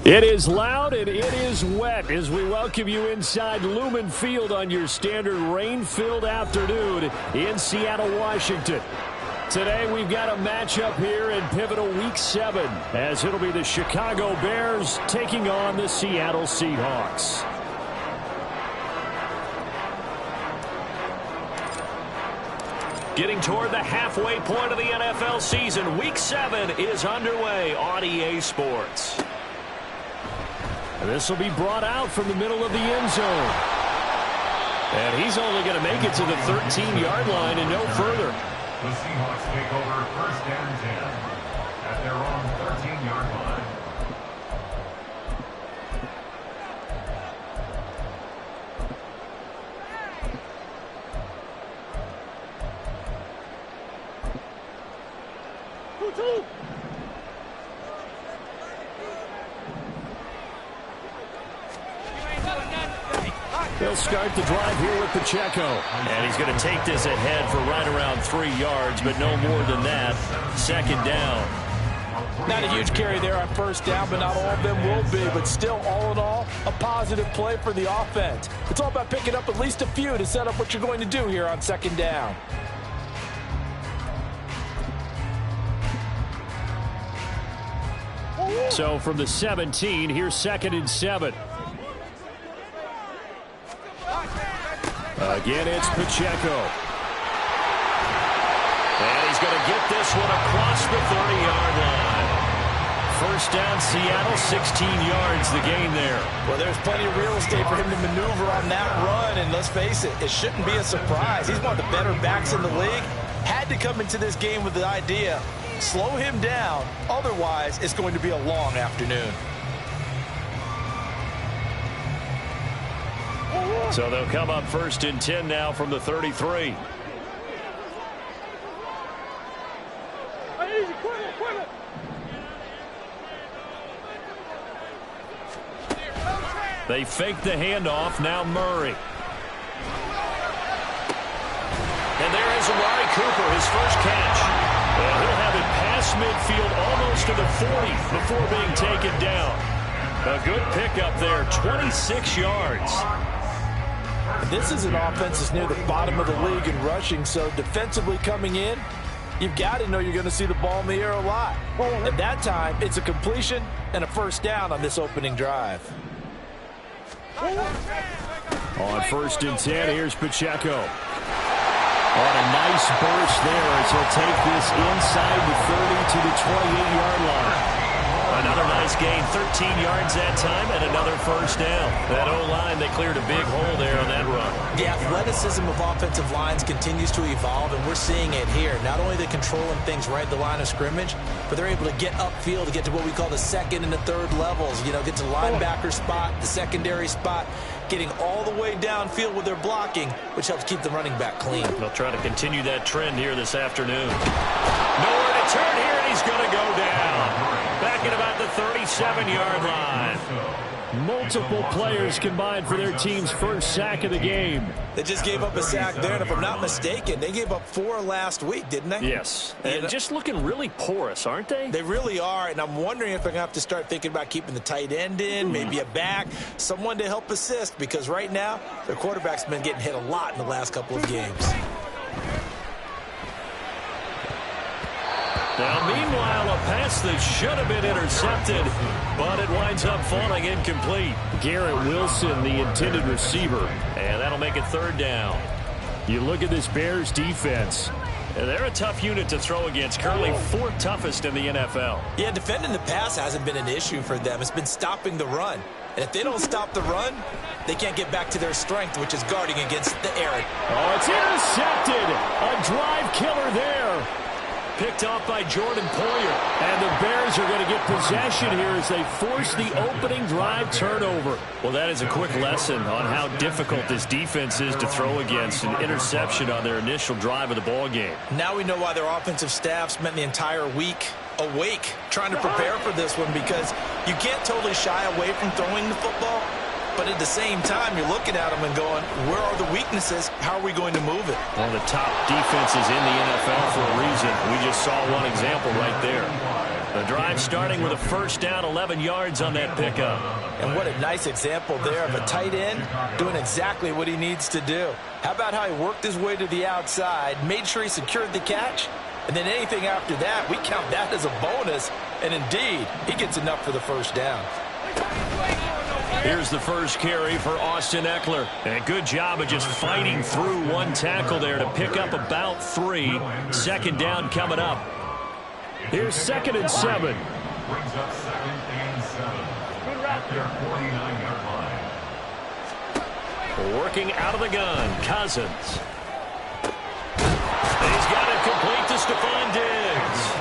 It is loud and it is wet as we welcome you inside Lumen Field on your standard rain-filled afternoon in Seattle, Washington. Today we've got a matchup here in pivotal Week 7 as it'll be the Chicago Bears taking on the Seattle Seahawks. Getting toward the halfway point of the NFL season, Week 7 is underway on EA Sports. This will be brought out from the middle of the end zone. And he's only going to make it to the 13-yard line and no further. The Seahawks take over first and 10 at their own 13-yard line. They'll start the drive here with Pacheco. And he's going to take this ahead for right around 3 yards, but no more than that. Second down. Not a huge carry there on first down, but not all of them will be. But still, all in all, a positive play for the offense. It's all about picking up at least a few to set up what you're going to do here on second down. So from the 17, here's 2nd and 7. Again, it's Pacheco. And he's going to get this one across the 30-yard line. First down, Seattle, 16 yards, the gain there. Well, there's plenty of real estate for him to maneuver on that run, and let's face it, it shouldn't be a surprise. He's one of the better backs in the league. Had to come into this game with the idea, slow him down, otherwise it's going to be a long afternoon. So they'll come up first and 10 now from the 33. They fake the handoff. Now Murray. And there is Amari Cooper, his first catch. And he'll have it past midfield almost to the 40 before being taken down. A good pickup there, 26 yards. This is an offense that's near the bottom of the league in rushing, so defensively coming in, you've got to know you're going to see the ball in the air a lot. At that time, it's a completion and a first down on this opening drive. On first and 10, here's Pacheco. On a nice burst there as he'll take this inside the 30 to the 28-yard line. Another nice gain, 13 yards that time, and another first down. That O-line, they cleared a big hole there on that run. The athleticism of offensive lines continues to evolve, and we're seeing it here. Not only are they controlling things right at the line of scrimmage, but they're able to get upfield to get to what we call the second and the third levels. You know, get to the linebacker spot, the secondary spot, getting all the way downfield with their blocking, which helps keep the running back clean. They'll try to continue that trend here this afternoon. Nowhere to turn here, and he's going to go down. Back at about the 37-yard line. Multiple players combined for their team's first sack of the game. They just gave up a sack there, and if I'm not mistaken, they gave up 4 last week, didn't they? Yes, and just looking really porous, aren't they? They really are, and I'm wondering if they're going to have to start thinking about keeping the tight end in, maybe a back, someone to help assist, because right now, their quarterback's been getting hit a lot in the last couple of games. Now, meanwhile, a pass that should have been intercepted, but it winds up falling incomplete. Garrett Wilson, the intended receiver, and that'll make it third down. You look at this Bears defense. They're a tough unit to throw against, currently 4th toughest in the NFL. Yeah, defending the pass hasn't been an issue for them. It's been stopping the run. And if they don't stop the run, they can't get back to their strength, which is guarding against the air. Oh, it's intercepted. A drive killer there. Picked off by Jordan Poyer. And the Bears are going to get possession here as they force the opening drive turnover. Well, that is a quick lesson on how difficult this defense is to throw against. An interception on their initial drive of the ball game. Now we know why their offensive staff spent the entire week awake trying to prepare for this one, because you can't totally shy away from throwing the football. But at the same time, you're looking at them and going, where are the weaknesses? How are we going to move it? One of the top defenses in the NFL for a reason. We just saw one example right there. The drive starting with a first down, 11 yards on that pickup. And what a nice example there of a tight end doing exactly what he needs to do. How about how he worked his way to the outside, made sure he secured the catch, and then anything after that, we count that as a bonus. And indeed, he gets enough for the first down. Here's the first carry for Austin Ekeler. And good job of just fighting through one tackle there to pick up about 3. Second down coming up. Here's 2nd and 7. Brings up 2nd and 7 at their 49-yard line. Working out of the gun, Cousins. And he's got it complete to Stephon Diggs.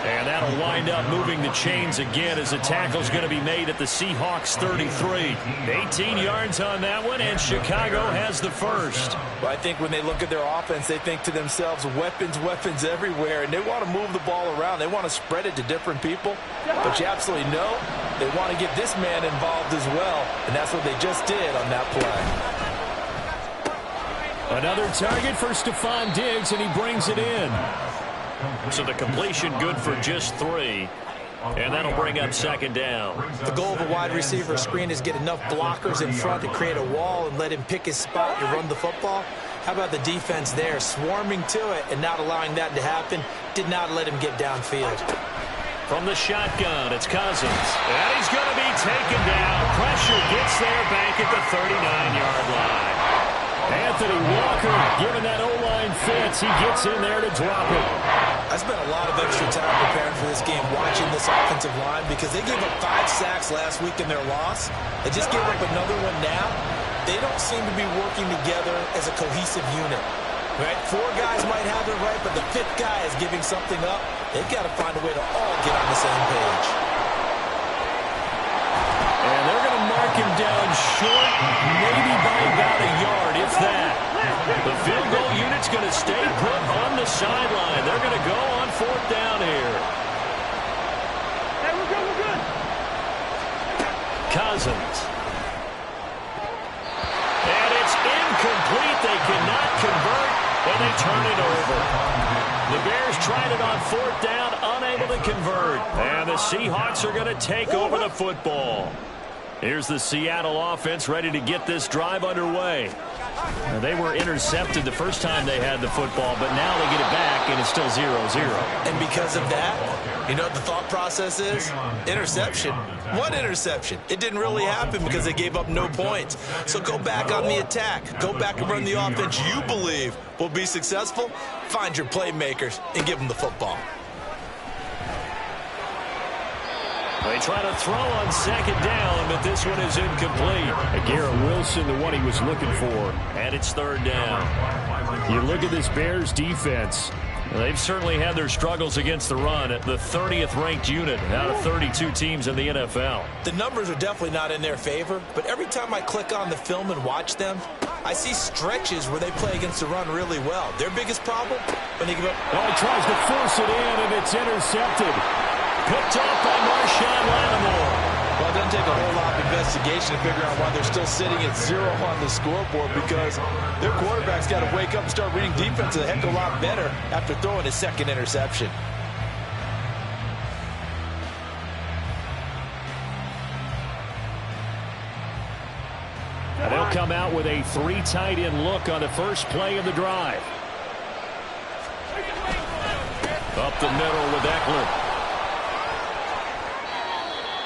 And that'll wind up moving the chains again as the tackle's going to be made at the Seahawks 33. 18 yards on that one, and Chicago has the first. Well, I think when they look at their offense, they think to themselves, weapons, weapons everywhere, and they want to move the ball around. They want to spread it to different people. But you absolutely know they want to get this man involved as well, and that's what they just did on that play. Another target for Stephon Diggs, and he brings it in. So the completion good for just 3. And that'll bring up 2nd down. The goal of a wide receiver screen is get enough blockers in front to create a wall and let him pick his spot to run the football. How about the defense there, swarming to it and not allowing that to happen? Did not let him get downfield. From the shotgun, it's Cousins. And he's going to be taken down. Pressure gets there back at the 39-yard line. Anthony Walker, given that O-line fits, he gets in there to drop it. I spent a lot of extra time preparing for this game, watching this offensive line, because they gave up 5 sacks last week in their loss. They just gave up another one now. They don't seem to be working together as a cohesive unit. Right? 4 guys might have it right, but the 5th guy is giving something up. They've got to find a way to all get on the same page. And they're going to mark him down short, maybe by about a yard, if that. The field goal unit's going to stay put on the sideline. They're going to go on 4th down here. Hey, we're good. Cousins. And it's incomplete. They cannot convert, and they turn it over. The Bears tried it on 4th down, unable to convert. And the Seahawks are going to take over the football. Here's the Seattle offense ready to get this drive underway. Now, they were intercepted the first time they had the football, but now they get it back, and it's still 0-0. And because of that, you know what the thought process is? Interception. What interception? It didn't really happen because they gave up no points. So go back on the attack. Go back and run the offense you believe will be successful. Find your playmakers and give them the football. They try to throw on 2nd down, but this one is incomplete. Garrett Wilson, the one he was looking for. And it's 3rd down. You look at this Bears defense. They've certainly had their struggles against the run at the 30th ranked unit out of 32 teams in the NFL. The numbers are definitely not in their favor, but every time I click on the film and watch them, I see stretches where they play against the run really well. Their biggest problem, when they give up... Oh, he tries to force it in, and it's intercepted. Picked off by Marshawn Lattimore. Well, it doesn't take a whole lot of investigation to figure out why they're still sitting at 0 on the scoreboard, because their quarterback's got to wake up and start reading defense a heck of a lot better after throwing his 2nd interception. And they'll come out with a 3 tight end look on the first play of the drive. Up the middle with Ekeler.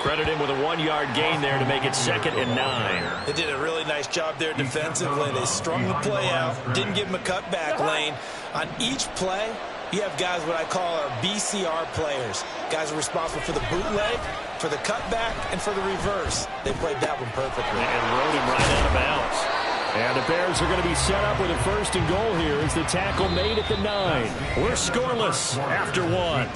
Credit him with a 1-yard gain there to make it 2nd and 9. They did a really nice job there defensively. They strung the play out, didn't give him a cutback lane. On each play, you have guys what I call our BCR players. Guys are responsible for the bootleg, for the cutback, and for the reverse. They played that one perfectly. And rode him right out of bounds. And the Bears are going to be set up with a 1st and goal here as the tackle made at the 9. We're scoreless after 1.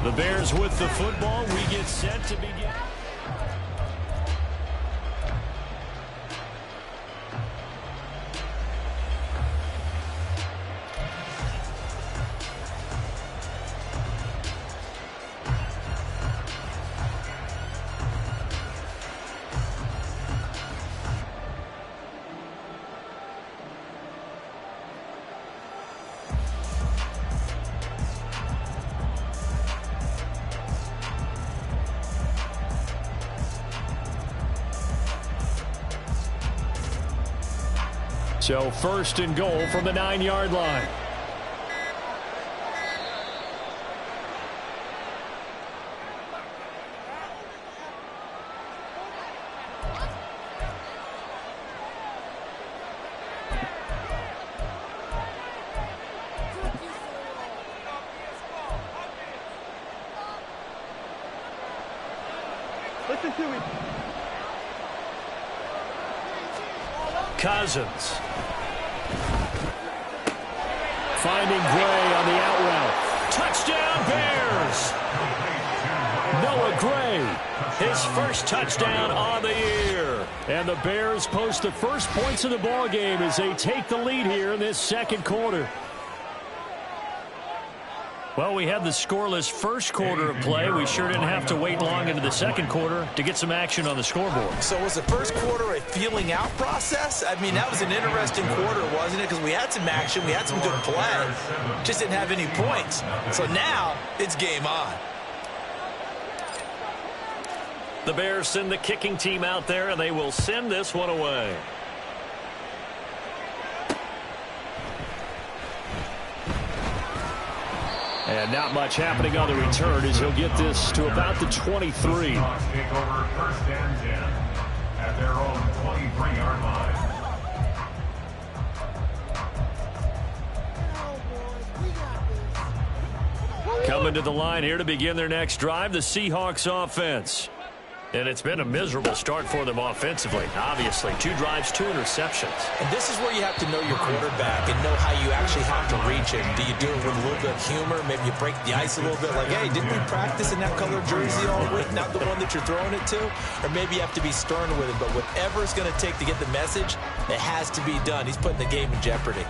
The Bears with the football. We get set to begin. So first and goal from the 9-yard line. Listen to me. Cousins. Finding Gray on the out route. Touchdown Bears! Noah Gray, his first touchdown on the year. And the Bears post the first points of the ball game as they take the lead here in this second quarter. Well, we had the scoreless first quarter of play. We sure didn't have to wait long into the second quarter to get some action on the scoreboard. So was the first quarter a feeling out process? I mean, that was an interesting quarter, wasn't it? Because we had some action, we had some good play, just didn't have any points. So now it's game on. The Bears send the kicking team out there, and they will send this one away. And not much happening on the return as he'll get this to about the 23. Take over first and 10 at their own 23-yard line. Coming to the line here to begin their next drive, the Seahawks offense. And it's been a miserable start for them offensively. Obviously, 2 drives, 2 interceptions. And this is where you have to know your quarterback and know how you actually have to reach him. Do you do it with a little bit of humor? Maybe you break the ice a little bit like, hey, didn't we practice in that color jersey all week? Not the one that you're throwing it to? Or maybe you have to be stern with him. But whatever it's going to take to get the message, it has to be done. He's putting the game in jeopardy.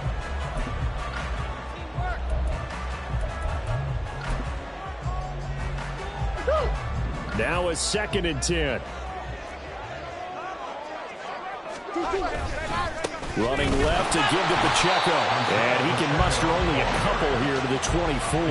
Now a 2nd and 10. Running left to give to Pacheco. And he can muster only a couple here to the 24.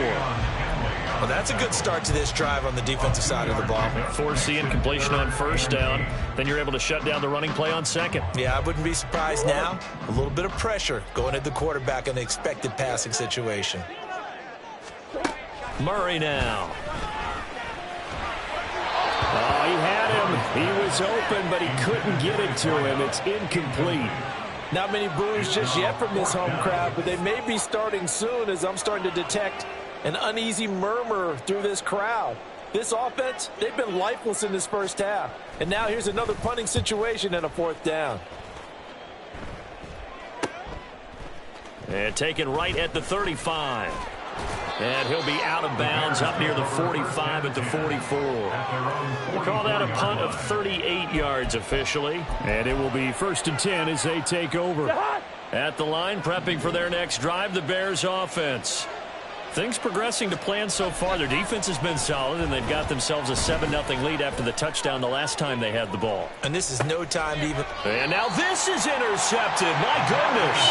Well, that's a good start to this drive on the defensive side of the ball. Force the incompletion on first down. Then you're able to shut down the running play on second. Yeah, I wouldn't be surprised now. A little bit of pressure going at the quarterback in an expected passing situation. Murray now. Oh, he had him. He was open, but he couldn't get it to him. It's incomplete. Not many boos just yet from this home crowd, but they may be starting soon as I'm starting to detect an uneasy murmur through this crowd. This offense, they've been lifeless in this first half. And now here's another punting situation and a 4th down. And taken right at the 35. And he'll be out of bounds up near the 45 at the 44. We'll call that a punt of 38 yards officially. And it will be 1st and 10 as they take over. At the line, prepping for their next drive, the Bears offense. Things progressing to plan so far. Their defense has been solid, and they've got themselves a 7-0 lead after the touchdown the last time they had the ball. And this is no time to even... And now this is intercepted. My goodness.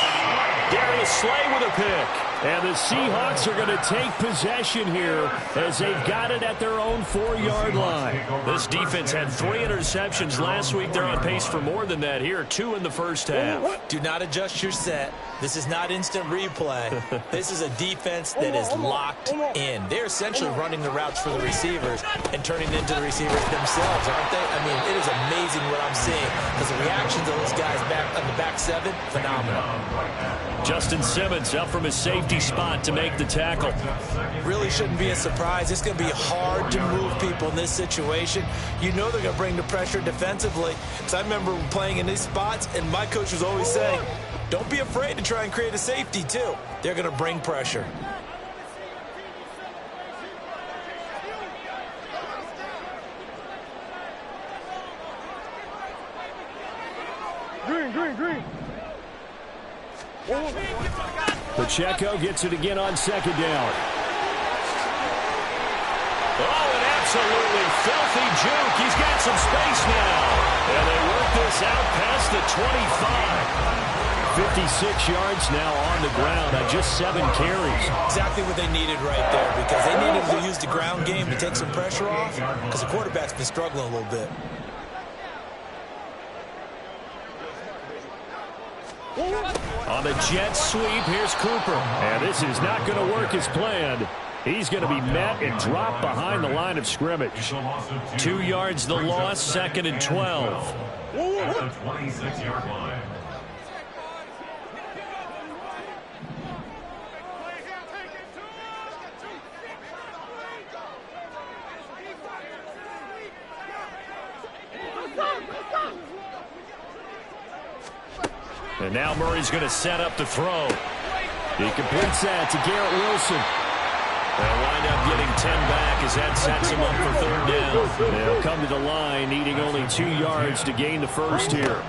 Darius Slay with a pick. And the Seahawks are going to take possession here as they've got it at their own 4-yard line. This defense had 3 interceptions last week. They're on pace for more than that here. 2 in the first half. Do not adjust your set. This is not instant replay. This is a defense that is locked in. They're essentially running the routes for the receivers and turning into the receivers themselves, aren't they? I mean, it is amazing what I'm seeing because the reactions of those guys back on the back 7, phenomenal. Justin Simmons up from his safety spot to make the tackle. Really shouldn't be a surprise. It's going to be hard to move people in this situation. You know they're going to bring the pressure defensively. Because I remember playing in these spots, and my coach was always saying, don't be afraid to try and create a safety, too. They're going to bring pressure. Green. Pacheco gets it again on 2nd down. Oh, an absolutely filthy juke. He's got some space now. And they work this out past the 25. 56 yards now on the ground on just 7 carries. Exactly what they needed right there because they needed to use the ground game to take some pressure off because the quarterback's been struggling a little bit. On the jet sweep, here's Cooper. And this is not going to work as planned. He's going to be met and dropped behind the line of scrimmage. 2 yards the loss, 2nd and 12. At the 26-yard line. And now Murray's going to set up the throw. He completes that to Garrett Wilson. They'll wind up getting 10 back as that sets him up for 3rd down. They'll come to the line, needing only 2 yards to gain the first here.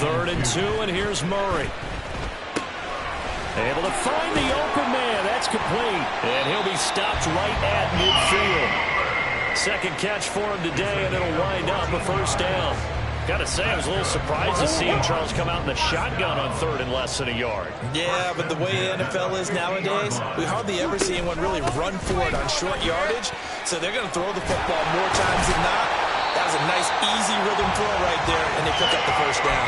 3rd and 2, and here's Murray. Able to find the open man. That's complete. And he'll be stopped right at midfield. 2nd catch for him today, and it'll wind up a 1st down. Got to say, I was a little surprised to see him, Charles, come out in the shotgun on 3rd and less than a yard. Yeah, but the way the NFL is nowadays, we hardly ever see anyone really run for it on short yardage. So they're going to throw the football more times than not. That was a nice, easy rhythm throw right there, and they pick up the 1st down.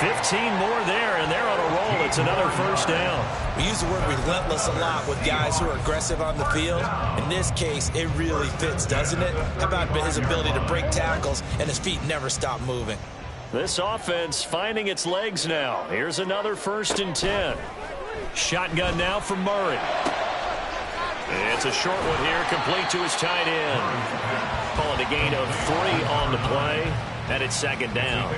15 more there, and they're on a roll. It's another 1st down. We use the word relentless a lot with guys who are aggressive on the field. In this case, it really fits, doesn't it? How about his ability to break tackles and his feet never stop moving? This offense finding its legs now. Here's another 1st and 10. Shotgun now from Murray. It's a short one here, complete to his tight end. Call it a gain of 3 on the play. And it's 2nd down.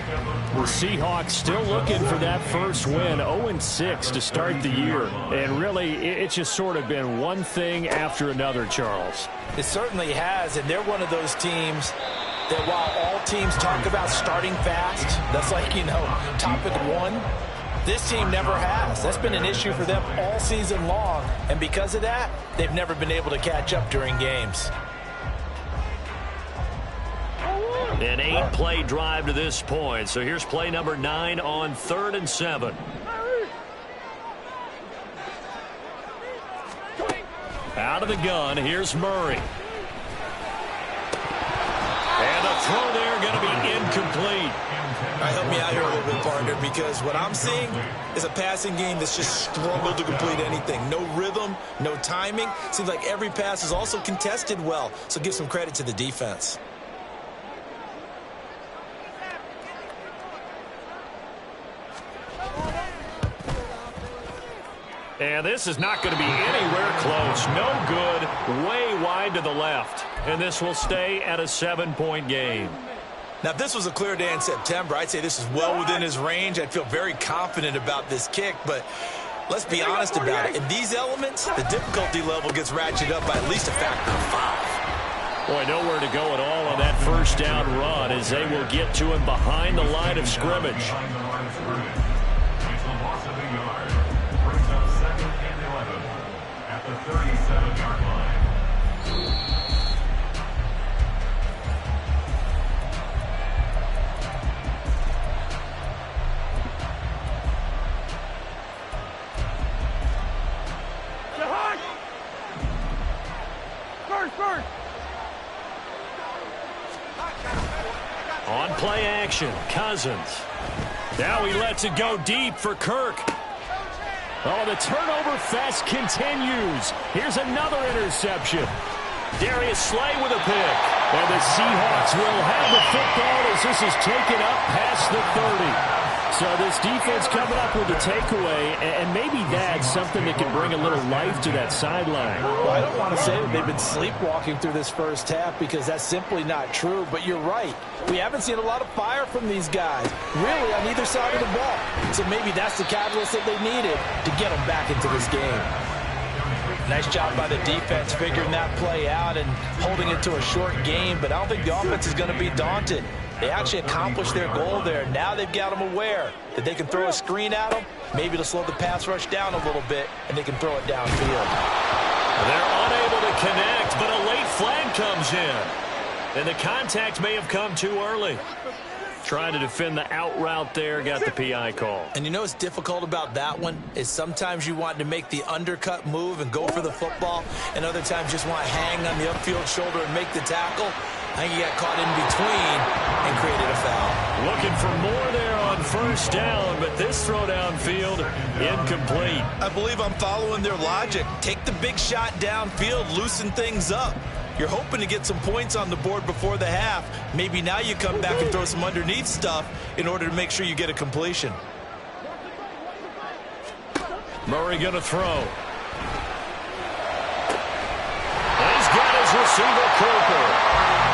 The Seahawks still looking for that first win. 0-6 to start the year. And really, it's just sort of been one thing after another, Charles. It certainly has, and they're one of those teams that while all teams talk about starting fast, that's like, topic 1, this team never has. That's been an issue for them all season long. And because of that, they've never been able to catch up during games. An 8-play drive to this point. So here's play number 9 on 3rd and 7. Out of the gun, here's Murray. And the throw there going to be incomplete. All right, help me out here a little bit, partner, because what I'm seeing is a passing game that's just struggled to complete anything. No rhythm, no timing. Seems like every pass is also contested well, so give some credit to the defense. And this is not going to be anywhere close. No good. Way wide to the left. And this will stay at a 7-point game. Now, if this was a clear day in September, I'd say this is well within his range. I'd feel very confident about this kick. But let's be honest about it. In these elements, the difficulty level gets ratcheted up by at least a factor of 5. Boy, nowhere to go at all on that 1st down run as they will get to him behind the line of scrimmage. The 37-yard line. First. On play action, Cousins. Now he lets it go deep for Kirk. Oh, the turnover fest continues. Here's another interception. Darius Slay with a pick. And the Seahawks will have the football as this is taken up past the 30. So this defense coming up with a takeaway, and maybe that's something that can bring a little life to that sideline. Well, I don't want to say that they've been sleepwalking through this 1st half because that's simply not true, but you're right. We haven't seen a lot of fire from these guys, really, on either side of the ball. So maybe that's the catalyst that they needed to get them back into this game. Nice job by the defense figuring that play out and holding it to a short game, but I don't think the offense is going to be daunted. They actually accomplished their goal there. Now they've got them aware that they can throw a screen at them, maybe to slow the pass rush down a little bit, and they can throw it downfield. They're unable to connect, but a late flag comes in. And the contact may have come too early. Trying to defend the out route there, got the PI call. And you know what's difficult about that one is sometimes you want to make the undercut move and go for the football, and other times just want to hang on the upfield shoulder and make the tackle. I think he got caught in between and created a foul. Looking for more there on first down, but this throw downfield incomplete. I believe I'm following their logic. Take the big shot downfield, loosen things up. You're hoping to get some points on the board before the half. Maybe now you come back and throw some underneath stuff in order to make sure you get a completion. Murray going to throw. He's got his receiver, Cooper.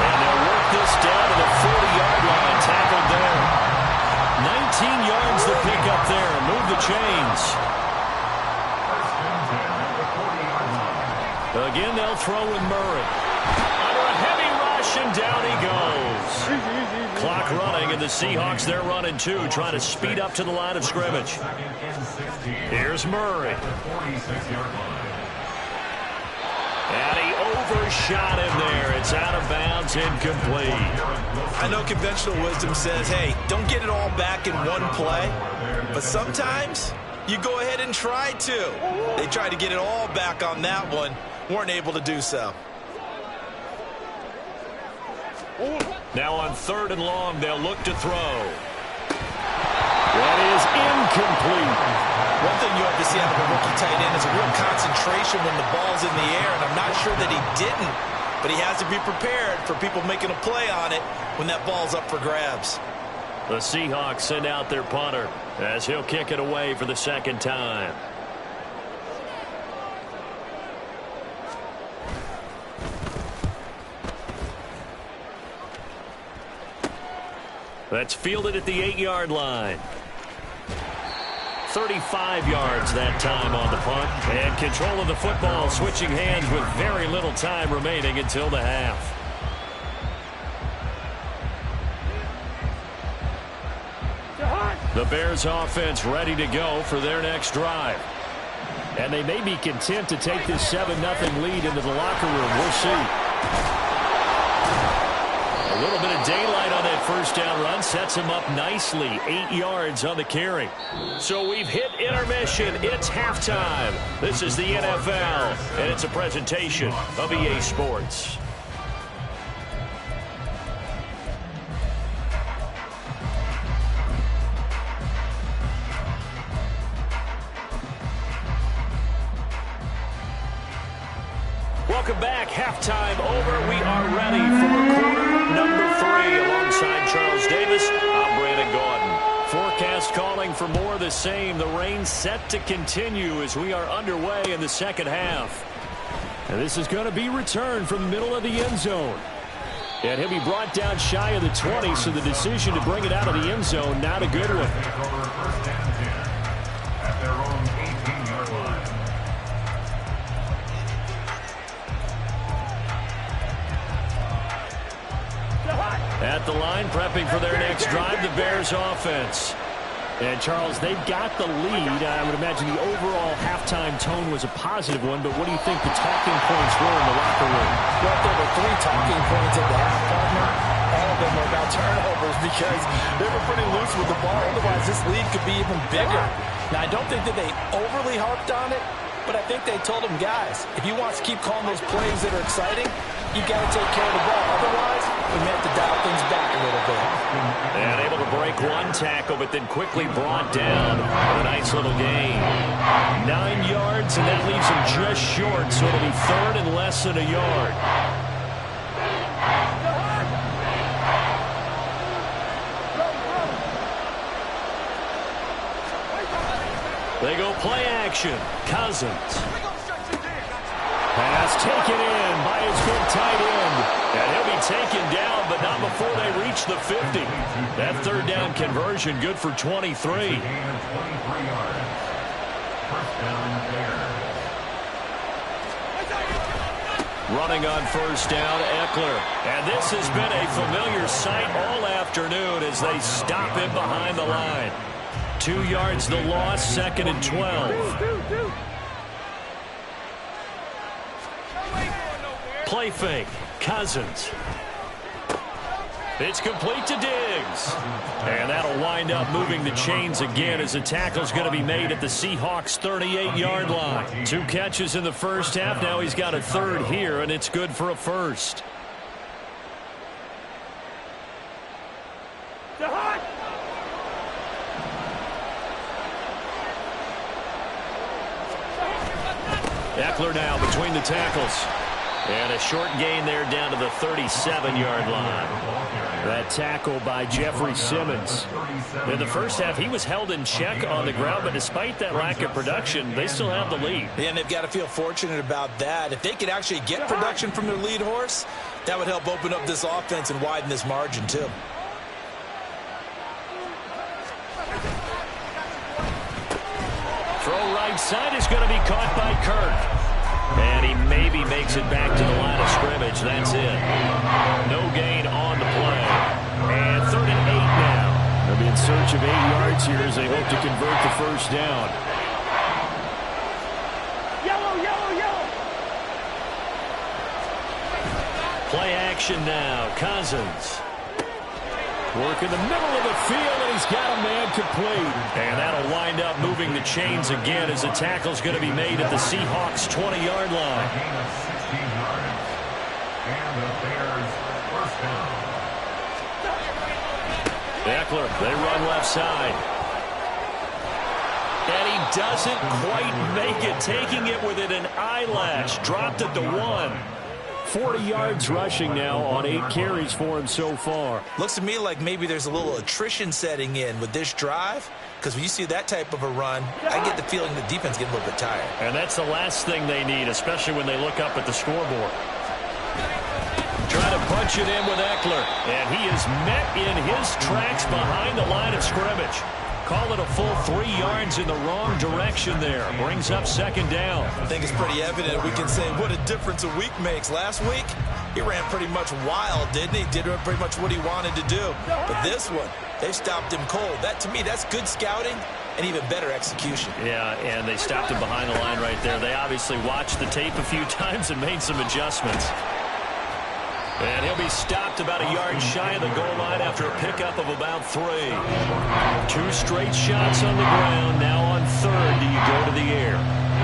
And they'll work this down to the 40-yard line. Tackled there. 19 yards to pick up there. Move the chains. Again, they'll throw with Murray. Under a heavy rush, and down he goes. Clock running, and the Seahawks, they're running too, trying to speed up to the line of scrimmage. Here's Murray. And he overshot him there. It's out of bounds, incomplete. I know conventional wisdom says, hey, don't get it all back in one play. But sometimes you go ahead and try to. They tried to get it all back on that one. Weren't able to do so. Now on 3rd and long, they'll look to throw. That is incomplete. One thing you have to see out of a rookie tight end is a real concentration when the ball's in the air, and I'm not sure that he didn't, but he has to be prepared for people making a play on it when that ball's up for grabs. The Seahawks send out their punter as he'll kick it away for the second time. That's fielded at the 8-yard line. 35 yards that time on the punt. And control of the football, switching hands with very little time remaining until the half. The Bears offense ready to go for their next drive. And they may be content to take this 7-0 lead into the locker room. We'll see. A little bit of daylight on that first down run sets him up nicely. 8 yards on the carry. So we've hit intermission. It's halftime. This is the NFL, and it's a presentation of EA Sports. Welcome back. Halftime over. We are ready for quarter number 3 alongside Charles Davis. I'm Brandon Gaudin. Forecast calling for more of the same. The rain set to continue as we are underway in the second half. And this is going to be returned from the middle of the end zone. And he'll be brought down shy of the 20, so the decision to bring it out of the end zone, not a good one. At their own 18-yard line. At the line, prepping for their next drive, the Bears offense. And, Charles, they've got the lead. I would imagine the overall halftime tone was a positive one, but what do you think the talking points were in the locker room? Well, there were 3 talking points at the half, partner. All of them were about turnovers because they were pretty loose with the ball. Otherwise, this lead could be even bigger. Now, I don't think that they overly harped on it, but I think they told them, guys, if you want to keep calling those plays that are exciting, you got to take care of the ball. Otherwise, we may have to dial things back a little bit. And able to break one tackle, but then quickly brought down. A nice little gain. 9 yards, and that leaves him just short, so it'll be 3rd and less than a yard. They go play action. Cousins. Pass taken in by his good tight end. And he'll be taken down, but not before they reach the 50. That 3rd down conversion good for 23. Running on first down, Eckler. And this has been a familiar sight all afternoon as they stop him behind the line. 2 yards the loss, 2nd and 12. Play fake. Cousins. It's complete to Diggs. And that'll wind up moving the chains again as the tackle's going to be made at the Seahawks' 38-yard line. 2 catches in the first half. Now he's got a 3rd here, and it's good for a 1st. They're hot. Eckler now between the tackles. And a short gain there down to the 37-yard line. That tackle by Jeffrey Simmons. In the first half, he was held in check on the ground, but despite that lack of production, they still have the lead. Yeah, and they've got to feel fortunate about that. If they could actually get production from their lead horse, that would help open up this offense and widen this margin, too. Throw right side is going to be caught by Kirk. And he maybe makes it back to the line of scrimmage. That's it. No gain on the play. And 3rd and 8 now. They'll be in search of 8 yards here as they hope to convert the first down. Yellow, yellow, yellow. Play action now. Cousins. Work in the middle of the field, and he's got a man complete. And that'll wind up moving the chains again as the tackle's going to be made at the Seahawks' 20-yard line. Gain of 16 yards. And the Bears first down. Eckler, they run left side. And he doesn't quite make it, taking it within an eyelash. Dropped at the 1. 40 yards rushing now on 8 carries for him so far. Looks to me like maybe there's a little attrition setting in with this drive, because when you see that type of a run, I get the feeling the defense getting a little bit tired. And that's the last thing they need, especially when they look up at the scoreboard. Trying to punch it in with Eckler, and he is met in his tracks behind the line of scrimmage. Call it a full 3 yards in the wrong direction there. Brings up 2nd down. I think it's pretty evident. We can say what a difference a week makes. Last week, he ran pretty much wild, didn't he? Did pretty much what he wanted to do. But this one, they stopped him cold. That, to me, that's good scouting and even better execution. Yeah, and they stopped him behind the line right there. They obviously watched the tape a few times and made some adjustments. And he'll be stopped about a yard shy of the goal line after a pickup of about 3. 2 straight shots on the ground. Now on 3rd, do you go to the air?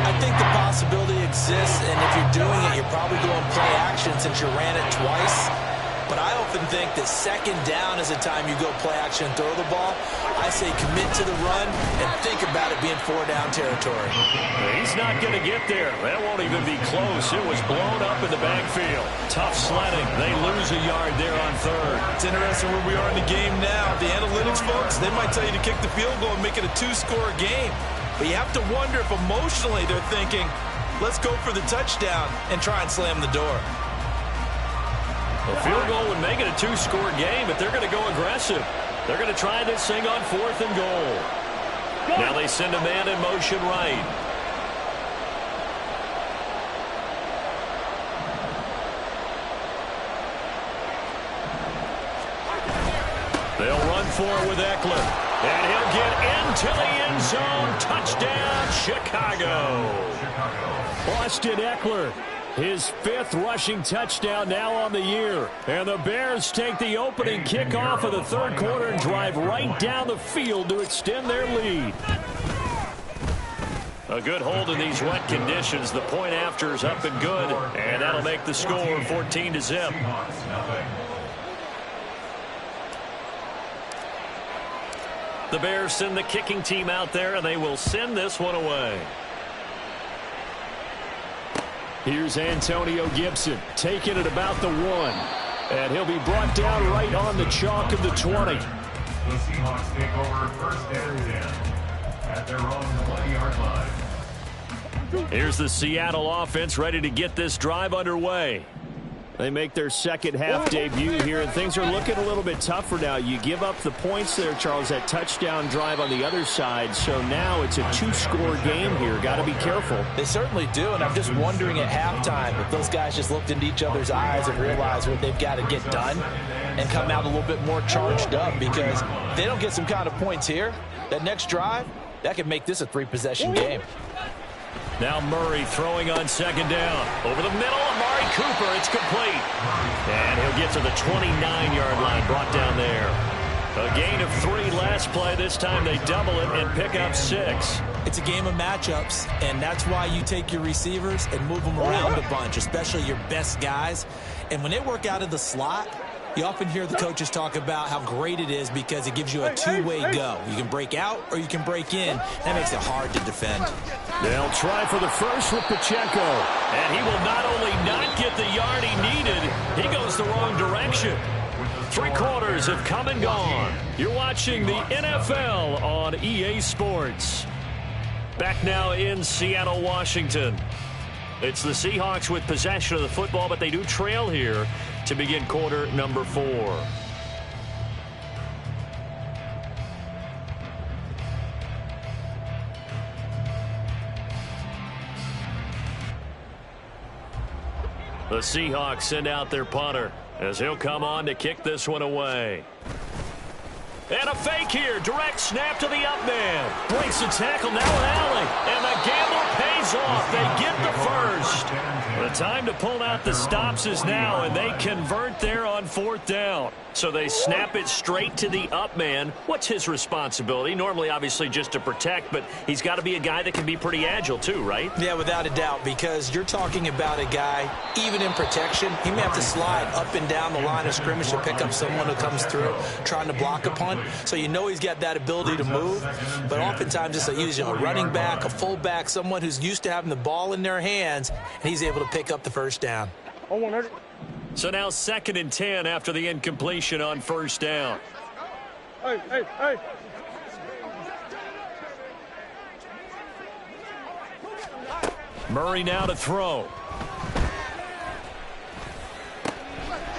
I think the possibility exists, and if you're doing it, you're probably going play action since you ran it twice. But I often think that 2nd down is the time you go play action and throw the ball. I say commit to the run and think about it being 4-down territory. He's not going to get there. That won't even be close. It was blown up in the backfield. Tough sledding. They lose a yard there on 3rd. It's interesting where we are in the game now. The analytics folks, they might tell you to kick the field goal and make it a 2-score game. But you have to wonder if emotionally they're thinking, let's go for the touchdown and try and slam the door. A field goal would make it a 2-score game, but they're going to go aggressive. They're going to try this thing on 4th and goal. Now they send a man in motion right. They'll run for it with Eckler. And he'll get into the end zone. Touchdown, Chicago. Austin Eckler. His 5th rushing touchdown now on the year. And the Bears take the opening kickoff of the 3rd quarter and drive right down the field to extend their lead. A good hold in these wet conditions. The point after is up and good. And that'll make the score 14-0. The Bears send the kicking team out there, and they will send this one away. Here's Antonio Gibson taking it about the 1. And he'll be brought down right on the chalk of the 20. The Seahawks take over 1st and 10 at their own 20-yard line. Here's the Seattle offense ready to get this drive underway. They make their 2nd half debut here, and things are looking a little bit tougher now. You give up the points there, Charles, that touchdown drive on the other side. So now it's a 2-score game here. Got to be careful. They certainly do, and I'm just wondering at halftime if those guys just looked into each other's eyes and realized what they've got to get done and come out a little bit more charged up, because if they don't get some kind of points here, that next drive, that could make this a 3-possession game. Now Murray throwing on 2nd down. Over the middle, Amari Cooper. It's complete. And he'll get to the 29-yard line, brought down there. A gain of 3 last play. This time they double it and pick up 6. It's a game of matchups, and that's why you take your receivers and move them around a bunch, especially your best guys. And when they work out of the slot, You often hear the coaches talk about how great it is because it gives you a two-way go. You can break out or you can break in. That makes it hard to defend. They'll try for the first with Pacheco. And he will not only not get the yard he needed, he goes the wrong direction. 3 quarters have come and gone. You're watching the NFL on EA Sports. Back now in Seattle, Washington. It's the Seahawks with possession of the football, but they do trail here to begin quarter number 4. The Seahawks send out their punter as he'll come on to kick this one away. And a fake here. Direct snap to the up man. Breaks the tackle. Now an alley. And the gamble pays off. They get the first. The time to pull out the stops is now, and they convert there on 4th down. So they snap it straight to the up man. What's his responsibility? Normally, obviously, just to protect, but he's got to be a guy that can be pretty agile too, right? Yeah, without a doubt, because you're talking about a guy, even in protection, he may have to slide up and down the line of scrimmage to pick up someone who comes through trying to block a punt. So you know he's got that ability to move, but oftentimes it's a running back, a fullback, someone who's used to having the ball in their hands, and he's able to pick up the first down. So now 2nd and 10 after the incompletion on 1st down. Hey. Murray now to throw.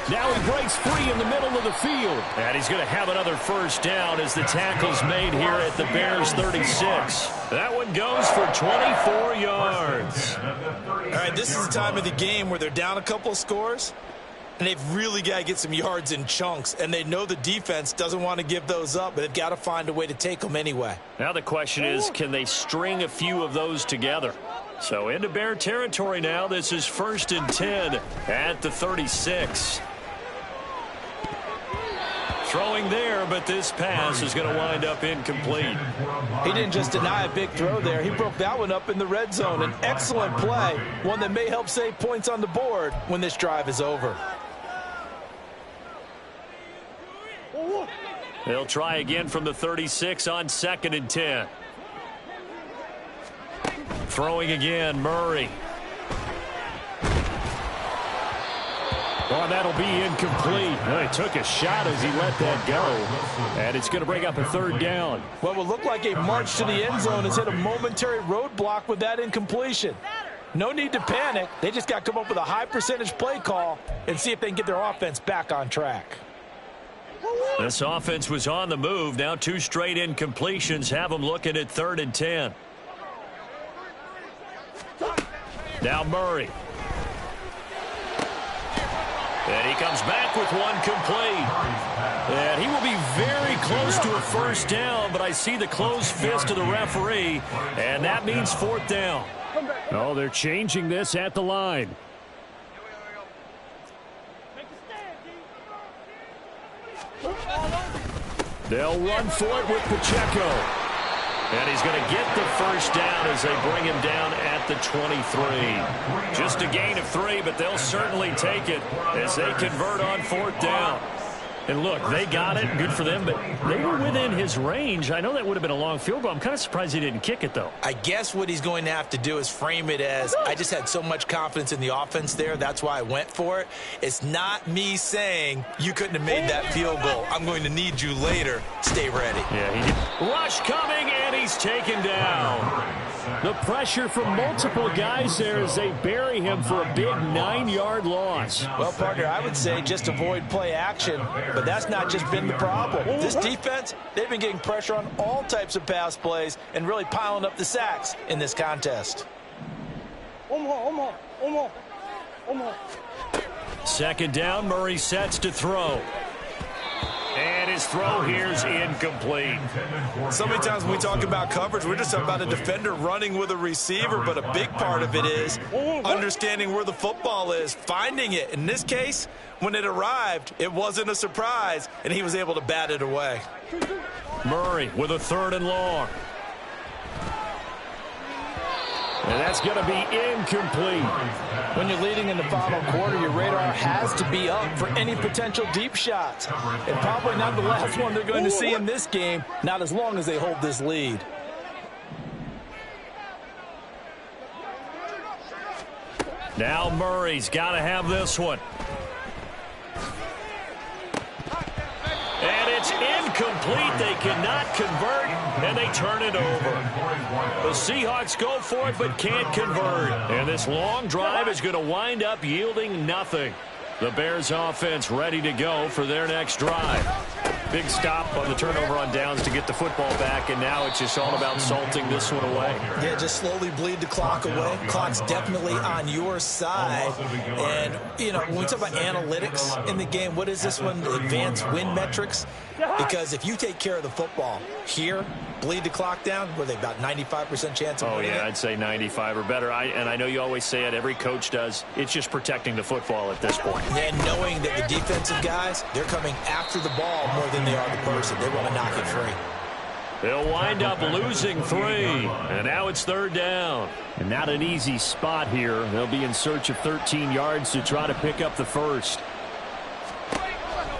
Now he breaks free in the middle of the field. And he's going to have another first down as the tackle's made here at the Bears 36. That one goes for 24 yards. All right, this is the time of the game where they're down a couple of scores, and they've really got to get some yards in chunks, and they know the defense doesn't want to give those up, but they've got to find a way to take them anyway. Now the question is, can they string a few of those together? So into Bear territory now. This is 1st and 10 at the 36. Throwing there, but this pass is going to wind up incomplete. He didn't just deny a big throw there. He broke that one up in the red zone. An excellent play, one that may help save points on the board when this drive is over. They'll try again from the 36 on 2nd and 10. Throwing again, Murray. Oh, that'll be incomplete. Well, he took a shot as he let that go. And it's going to bring up a 3rd down. What will look like a march to the end zone has hit a momentary roadblock with that incompletion. No need to panic. They just got to come up with a high percentage play call and see if they can get their offense back on track. This offense was on the move. Now 2 straight incompletions have them looking at 3rd and 10. Now Murray. And he comes back with one complete. And he will be very close to a first down, but I see the closed fist of the referee, and that means 4th down. Oh, they're changing this at the line. They'll run for it with Pacheco. And he's going to get the first down as they bring him down at the 23. Just a gain of 3, but they'll certainly take it as they convert on 4th down. And look, they got it. Good for them, but they were within his range. I know that would have been a long field goal. I'm kind of surprised he didn't kick it, though. I guess what he's going to have to do is frame it as, I just had so much confidence in the offense there. That's why I went for it. It's not me saying you couldn't have made that field goal. I'm going to need you later. Stay ready. Yeah, he did. Rush coming, and he's taken down. The pressure from multiple guys there as they bury him for a big 9-yard loss. Well, partner, I would say just avoid play action, but that's not just been the problem. This defense, they've been getting pressure on all types of pass plays and really piling up the sacks in this contest. 2nd down, Murray sets to throw. And his throw here is incomplete. So many times when we talk about coverage, we're just talking about a defender running with a receiver, but a big part of it is understanding where the football is, finding it. In this case, when it arrived, it wasn't a surprise, and he was able to bat it away. Murray with a 3rd and long. And that's going to be incomplete. When you're leading in the final quarter, your radar has to be up for any potential deep shots. And probably not the last one they're going to see in this game, not as long as they hold this lead. Now Murray's got to have this one. And it's incomplete. They cannot convert, and they turn it over. The Seahawks go for it but can't convert. And this long drive is going to wind up yielding nothing. The Bears offense ready to go for their next drive. Big stop on the turnover on downs to get the football back, and now it's just all about salting this one away. Yeah, just slowly bleed the clock away. Clock's definitely on your side. And, you know, when we talk about analytics in the game, what is this one? Advanced win metrics? Because if you take care of the football here, bleed the clock down, were they about 95% chance of winning? Oh, yeah, I'd say 95 or better. And I know you always say it, every coach does. It's just protecting the football at this point. And knowing that the defensive guys, they're coming after the ball more than they are the person. They want to knock it free. They'll wind up losing 3. And now it's 3rd down. And not an easy spot here. They'll be in search of 13 yards to try to pick up the first.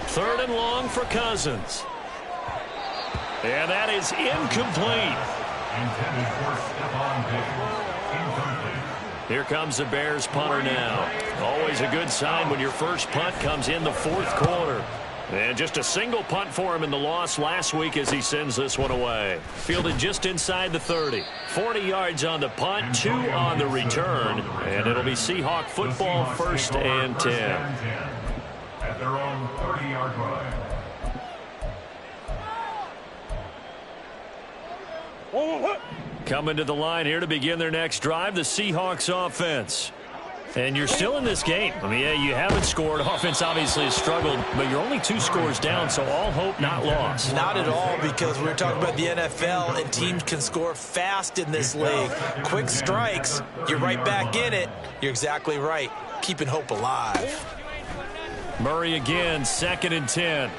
3rd and long for Cousins. And that is incomplete. Intended for Stephon Diggs. Incomplete. Here comes the Bears punter now. Always a good sign when your first punt comes in the 4th quarter. And just a single punt for him in the loss last week as he sends this one away. Fielded just inside the 30. 40 yards on the punt, 2 on the return. And it'll be Seahawk football, 1st and 10. At their own 30-yard line. Coming to the line here to begin their next drive, the Seahawks offense. And you're still in this game. I mean, yeah, you haven't scored. Offense obviously has struggled, but you're only 2 scores down, so all hope not lost. Not at all, because we're talking about the NFL, and teams can score fast in this league. Quick strikes, you're right back in it. You're exactly right. Keeping hope alive. Murray again, 2nd and 10.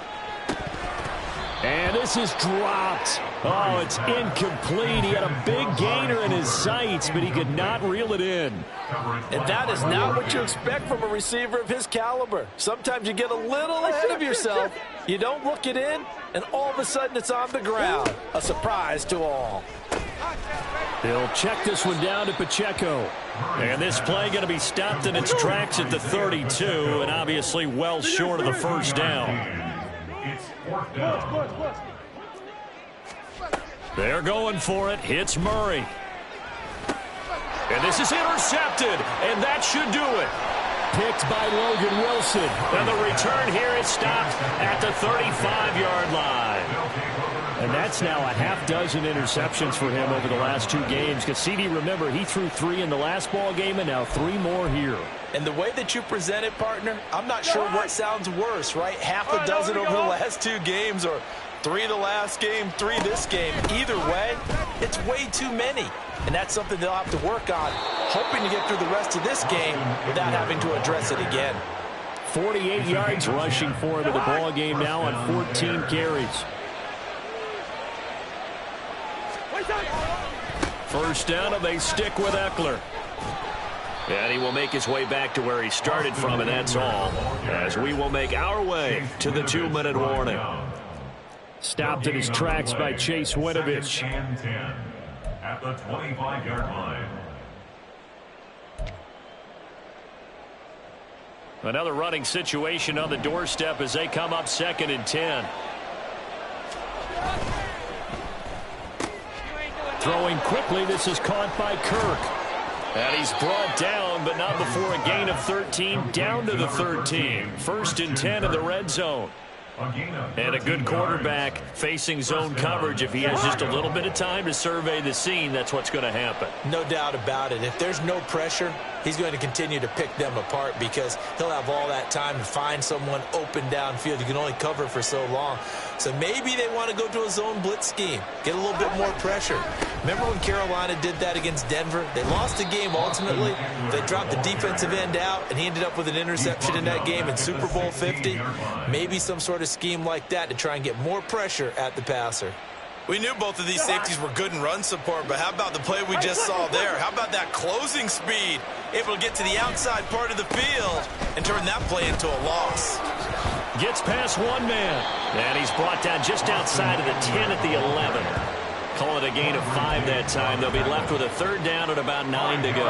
And this is dropped. Oh, it's incomplete. He had a big gainer in his sights, but he could not reel it in. And that is not what you expect from a receiver of his caliber. Sometimes you get a little ahead of yourself. You don't look it in, and all of a sudden it's on the ground. A surprise to all. They'll check this one down to Pacheco. And this play going to be stopped in its tracks at the 32, and obviously well short of the first down. It's 4th down. They're going for it. Hits Murray. And this is intercepted, and that should do it. Picked by Logan Wilson. And the return here is stopped at the 35-yard line. And that's now a half-dozen interceptions for him over the last 2 games. Because CD, remember, he threw 3 in the last ball game and now 3 more here. And the way that you present it, partner, I'm not sure what sounds worse, right? Half a dozen over the last 2 games, or 3 the last game, 3 this game. Either way, it's way too many. And that's something they'll have to work on, hoping to get through the rest of this game without having to address it again. 48 yards rushing for him in the ball game now on 14 carries. First down, and they stick with Eckler. And he will make his way back to where he started from, and that's all. As we will make our way to the 2-minute warning. Stopped in his tracks by Chase Winovich. At the 25-yard line. Another running situation on the doorstep as they come up 2nd and 10. Throwing quickly, this is caught by Kirk. And he's brought down, but not before a gain of 13, down to the 13. 1st and 10 in the red zone. And a good quarterback facing zone coverage. If he has just a little bit of time to survey the scene, that's what's going to happen. No doubt about it. If there's no pressure, he's going to continue to pick them apart because he'll have all that time to find someone open downfield. You can only cover for so long. So maybe they want to go to a zone blitz scheme, get a little bit more pressure. Remember when Carolina did that against Denver? They lost the game ultimately. They dropped the defensive end out, and he ended up with an interception in that game in Super Bowl 50. Maybe some sort of scheme like that to try and get more pressure at the passer. We knew both of these safeties were good in run support, but how about the play we just saw there? How about that closing speed? Able to get to the outside part of the field and turn that play into a loss. Gets past one man. And he's brought down just outside of the 10 at the 11. Call it a gain of 5 that time. They'll be left with a third down at about 9 to go.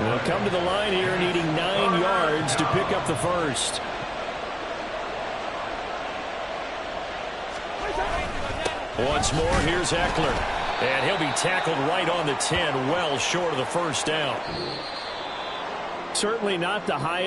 They'll come to the line here needing 9 yards to pick up the first. Once more, here's Eckler. And he'll be tackled right on the 10, well short of the first down. Certainly not the highest.